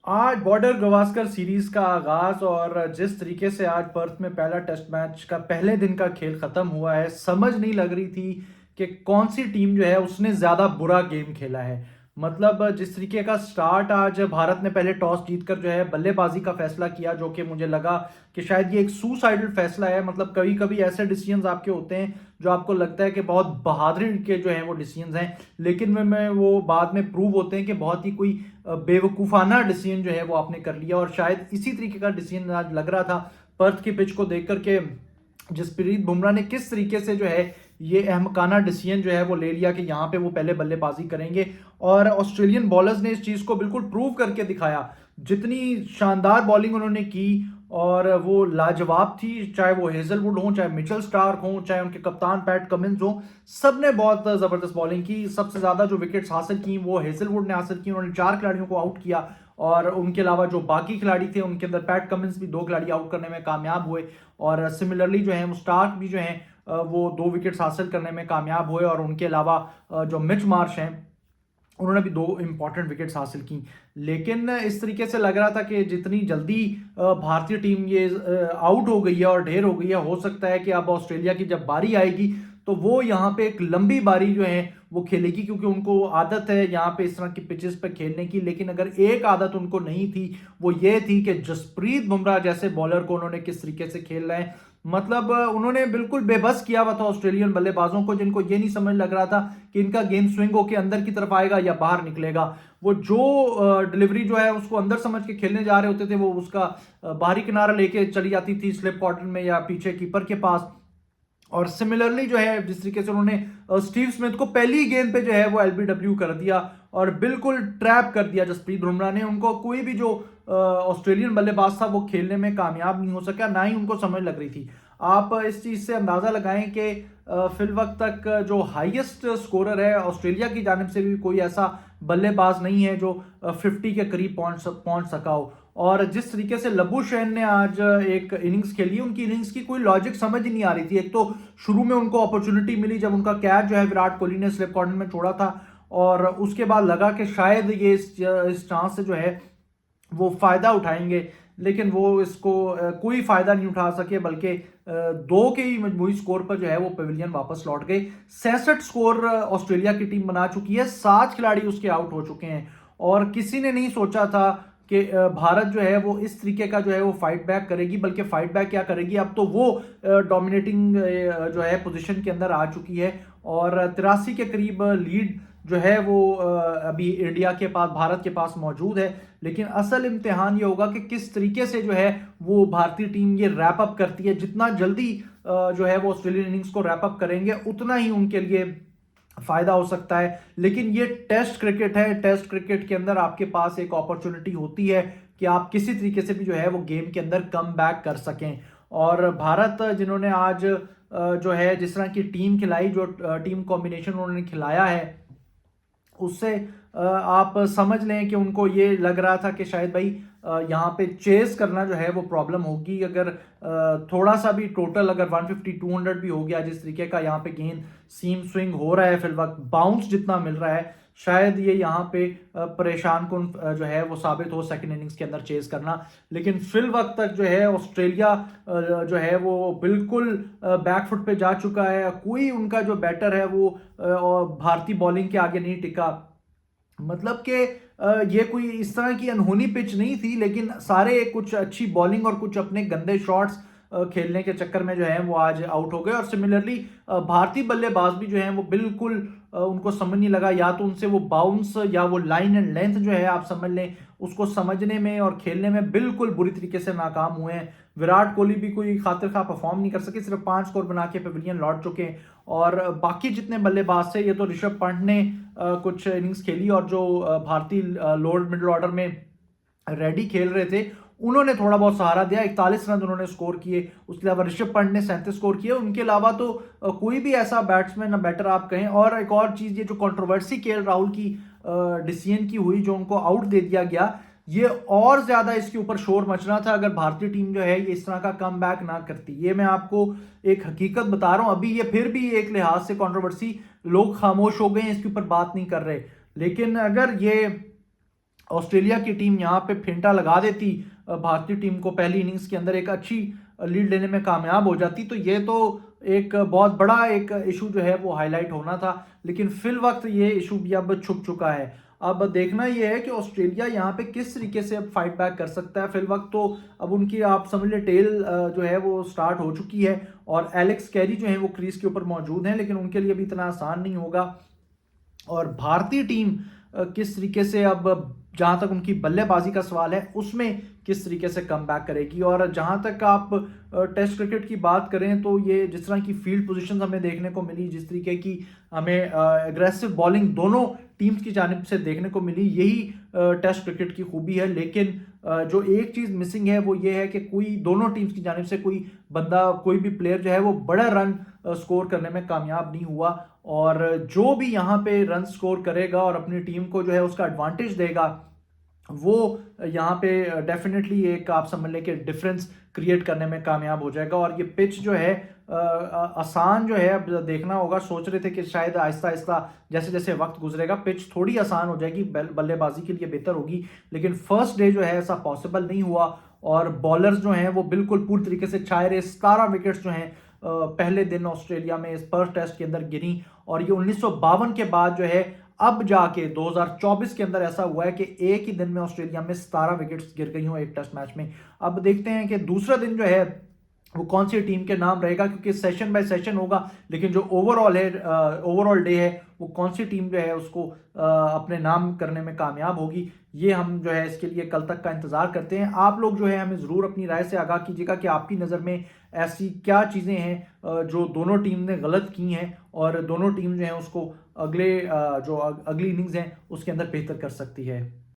आज border Gavaskar series का आगाज और जिस तरीके से आज पर्थ में पहला टेस्ट मैच का पहले दिन का खेल खत्म हुआ है, समझ नहीं लग रही थी कि कौन सी टीम जो है उसने ज्यादा बुरा गेम खेला है। मतलब जिस तरीके का स्टार्ट आज भारत ने पहले टॉस जीतकर जो है बल्लेबाजी का फैसला किया, जो कि मुझे लगा कि शायद ये एक सुसाइडल फैसला है। मतलब कभी कभी ऐसे डिसीजंस आपके होते हैं जो आपको लगता है कि बहुत बहादुरी के जो है वो डिसीजंस हैं, लेकिन में वो बाद में प्रूव होते हैं कि बहुत ही कोई बेवकूफाना डिसीजन जो है वो आपने कर लिया। और शायद इसी तरीके का डिसीजन आज लग रहा था पर्थ की पिच को देख करके, जसप्रीत बुमराह ने किस तरीके से जो है ये अहमकाना डिसीजन जो है वो ले लिया कि यहाँ पे वो पहले बल्लेबाजी करेंगे। और ऑस्ट्रेलियन बॉलर्स ने इस चीज को बिल्कुल प्रूव करके दिखाया। जितनी शानदार बॉलिंग उन्होंने की और वो लाजवाब थी, चाहे वो हेजलवुड हो, चाहे मिचेल स्टार्क हो, चाहे उनके कप्तान पैट कमिंस हो, सबने बहुत जबरदस्त बॉलिंग की। सबसे ज्यादा जो विकेट्स हासिल की वो हेजलवुड ने हासिल की, उन्होंने 4 खिलाड़ियों को आउट किया। और उनके अलावा जो बाकी खिलाड़ी थे उनके अंदर पैट कमिंस भी 2 खिलाड़ी आउट करने में कामयाब हुए। और सिमिलरली जो है स्टार्क भी जो है वो 2 विकेट्स हासिल करने में कामयाब हुए। और उनके अलावा जो मिच मार्श हैं उन्होंने भी 2 इंपॉर्टेंट विकेट्स हासिल की। लेकिन इस तरीके से लग रहा था कि जितनी जल्दी भारतीय टीम ये आउट हो गई है और ढेर हो गई है, हो सकता है कि अब ऑस्ट्रेलिया की जब बारी आएगी तो वो यहाँ पे एक लंबी बारी जो है वो खेलेगी, क्योंकि उनको आदत है यहाँ पे इस तरह की पिचेस पे खेलने की। लेकिन अगर एक आदत उनको नहीं थी वो ये थी कि जसप्रीत बुमराह जैसे बॉलर को उन्होंने किस तरीके से खेल रहे हैं। मतलब उन्होंने बिल्कुल बेबस किया हुआ था ऑस्ट्रेलियन बल्लेबाजों को, जिनको ये नहीं समझ लग रहा था कि इनका गेम स्विंग होके अंदर की तरफ आएगा या बाहर निकलेगा। वो जो डिलीवरी जो है उसको अंदर समझ के खेलने जा रहे होते थे, वो उसका बाहरी किनारा लेके चली जाती थी स्लिप कॉर्नर में या पीछे कीपर के पास। और सिमिलरली जो है जिस तरीके से उन्होंने स्टीव स्मिथ को पहली गेंद पे जो है वो एलबीडब्ल्यू कर दिया और बिल्कुल ट्रैप कर दिया जसप्रीत बुमराह ने उनको। कोई भी जो ऑस्ट्रेलियन बल्लेबाज था वो खेलने में कामयाब नहीं हो सका, ना ही उनको समझ लग रही थी। आप इस चीज से अंदाजा लगाएं कि फिल वक्त तक जो हाईएस्ट स्कोरर है ऑस्ट्रेलिया की जानिब से भी कोई ऐसा बल्लेबाज नहीं है जो 50 के करीब पहुंच सका हो। और जिस तरीके से लबुशेन ने आज एक इनिंग्स खेली, उनकी इनिंग्स की कोई लॉजिक समझ ही नहीं आ रही थी। एक तो शुरू में उनको अपॉर्चुनिटी मिली जब उनका कैच जो है विराट कोहली ने स्लिप कॉर्नर में छोड़ा था, और उसके बाद लगा कि शायद ये इस चांस से जो है वो फायदा उठाएंगे, लेकिन वो इसको कोई फायदा नहीं उठा सके, बल्कि 2 के ही मजमूई स्कोर पर जो है वो पवेलियन वापस लौट गए। 66 स्कोर ऑस्ट्रेलिया की टीम बना चुकी है, 7 खिलाड़ी उसके आउट हो चुके हैं। और किसी ने नहीं सोचा था कि भारत जो है वो इस तरीके का जो है वो फाइट बैक करेगी, बल्कि फाइट बैक क्या करेगी, अब तो वो डोमिनेटिंग जो है पोजीशन के अंदर आ चुकी है। और 83 के करीब लीड जो है वो अभी इंडिया के पास, भारत के पास मौजूद है। लेकिन असल इम्तिहान ये होगा कि किस तरीके से जो है वो भारतीय टीम ये रैप अप करती है। जितना जल्दी जो है वो ऑस्ट्रेलियन इनिंग्स को रैप अप करेंगे उतना ही उनके लिए फायदा हो सकता है। लेकिन ये टेस्ट क्रिकेट है, टेस्ट क्रिकेट के अंदर आपके पास एक अपॉर्चुनिटी होती है कि आप किसी तरीके से भी जो है वो गेम के अंदर कम बैक कर सकें। और भारत जिन्होंने आज जो है जिस तरह की टीम खिलाई, जो टीम कॉम्बिनेशन उन्होंने खिलाया है, उससे आप समझ लें कि उनको ये लग रहा था कि शायद भाई यहाँ पे चेस करना जो है वो प्रॉब्लम होगी। अगर थोड़ा सा भी टोटल अगर 150 200 भी हो गया, जिस तरीके का यहाँ पे गेंद सीम स्विंग हो रहा है, फिल वक्त बाउंस जितना मिल रहा है, शायद ये यहाँ पे परेशान कुन जो है वो साबित हो सेकंड इनिंग्स के अंदर चेस करना। लेकिन फिल वक्त तक जो है ऑस्ट्रेलिया जो है वो बिल्कुल बैकफुट पे जा चुका है। कोई उनका जो बैटर है वो भारतीय बॉलिंग के आगे नहीं टिका। मतलब कि ये कोई इस तरह की अनहोनी पिच नहीं थी, लेकिन सारे कुछ अच्छी बॉलिंग और कुछ अपने गंदे शॉट्स खेलने के चक्कर में जो है वो आज आउट हो गए। और सिमिलरली भारतीय बल्लेबाज भी जो है वो बिल्कुल उनको समझ नहीं लगा, या तो उनसे वो बाउंस या वो लाइन एंड लेंथ जो है आप समझ लें उसको समझने में और खेलने में बिल्कुल बुरी तरीके से नाकाम हुए हैं। विराट कोहली भी कोई खातिर खा परफॉर्म नहीं कर सके, सिर्फ 5 स्कोर बना के पवेलियन लौट चुके हैं। और बाकी जितने बल्लेबाज थे, ये तो ऋषभ पंत ने कुछ इनिंग्स खेली, और जो भारतीय लोअर मिडिल ऑर्डर में रेडी खेल रहे थे उन्होंने थोड़ा बहुत सहारा दिया। 41 रन उन्होंने स्कोर किए। उसके अलावा ऋषभ पंत ने 37 स्कोर किए। उनके अलावा तो कोई भी ऐसा बैट्समैन ना बैटर आप कहें। और एक और चीज, ये जो कंट्रोवर्सी केएल राहुल की डिसीजन की हुई, जो उनको आउट दे दिया गया, ये और ज्यादा इसके ऊपर शोर मचना था अगर भारतीय टीम जो है ये इस तरह का कम बैक ना करती। ये मैं आपको एक हकीकत बता रहा हूं। अभी ये फिर भी एक लिहाज से कंट्रोवर्सी, लोग खामोश हो गए हैं, इसके ऊपर बात नहीं कर रहे। लेकिन अगर ये ऑस्ट्रेलिया की टीम यहाँ पे फेंटा लगा देती भारतीय टीम को, पहली इनिंग्स के अंदर एक अच्छी लीड लेने में कामयाब हो जाती, तो ये तो एक बहुत बड़ा एक इशू जो है वो हाईलाइट होना था। लेकिन फिल वक्त ये इशू भी अब छुप चुका है। अब देखना ये है कि ऑस्ट्रेलिया यहाँ पे किस तरीके से अब फाइट बैक कर सकता है। फिल वक्त तो अब उनकी आप समझ ले टेल जो है वो स्टार्ट हो चुकी है, और एलेक्स कैरी जो है वो क्रीज के ऊपर मौजूद हैं, लेकिन उनके लिए भी इतना आसान नहीं होगा। और भारतीय टीम किस तरीके से अब, जहां तक उनकी बल्लेबाजी का सवाल है उसमें किस तरीके से कम बैक करेगी। और जहां तक आप टेस्ट क्रिकेट की बात करें तो ये जिस तरह की फील्ड पोजीशन हमें देखने को मिली, जिस तरीके की हमें एग्रेसिव बॉलिंग दोनों टीम्स की जानिब से देखने को मिली, यही टेस्ट क्रिकेट की खूबी है। लेकिन जो एक चीज मिसिंग है वो ये है कि कोई दोनों टीम्स की जानिब से कोई बंदा, कोई भी प्लेयर जो है वो बड़ा रन स्कोर करने में कामयाब नहीं हुआ। और जो भी यहाँ पे रन स्कोर करेगा और अपनी टीम को जो है उसका एडवांटेज देगा, वो यहाँ पे डेफिनेटली एक आप समझ लें कि डिफरेंस क्रिएट करने में कामयाब हो जाएगा। और ये पिच जो है आसान जो है, अब देखना होगा। सोच रहे थे कि शायद आहिस्ता आहिस्ता जैसे जैसे वक्त गुजरेगा पिच थोड़ी आसान हो जाएगी, बल्लेबाजी के लिए बेहतर होगी, लेकिन फर्स्ट डे जो है ऐसा पॉसिबल नहीं हुआ। और बॉलर्स जो हैं वो बिल्कुल पूरी तरीके से छाए रहे। 17 विकेट्स जो हैं पहले दिन ऑस्ट्रेलिया में इस फर्स्ट टेस्ट के अंदर गिरी, और ये 1952 के बाद जो है अब जाके 2024 के अंदर ऐसा हुआ है कि एक ही दिन में ऑस्ट्रेलिया में 17 विकेट्स गिर गई हो एक टेस्ट मैच में। अब देखते हैं कि दूसरा दिन जो है वो कौन सी टीम के नाम रहेगा, क्योंकि सेशन बाय सेशन होगा, लेकिन जो ओवरऑल है, ओवरऑल डे है, वो कौन सी टीम जो है उसको अपने नाम करने में कामयाब होगी, ये हम जो है इसके लिए कल तक का इंतजार करते हैं। आप लोग जो है हमें ज़रूर अपनी राय से आगाह कीजिएगा कि आपकी नज़र में ऐसी क्या चीज़ें हैं जो दोनों टीम ने गलत की हैं, और दोनों टीम जो है उसको अगले जो अगली इनिंग्स हैं उसके अंदर बेहतर कर सकती है।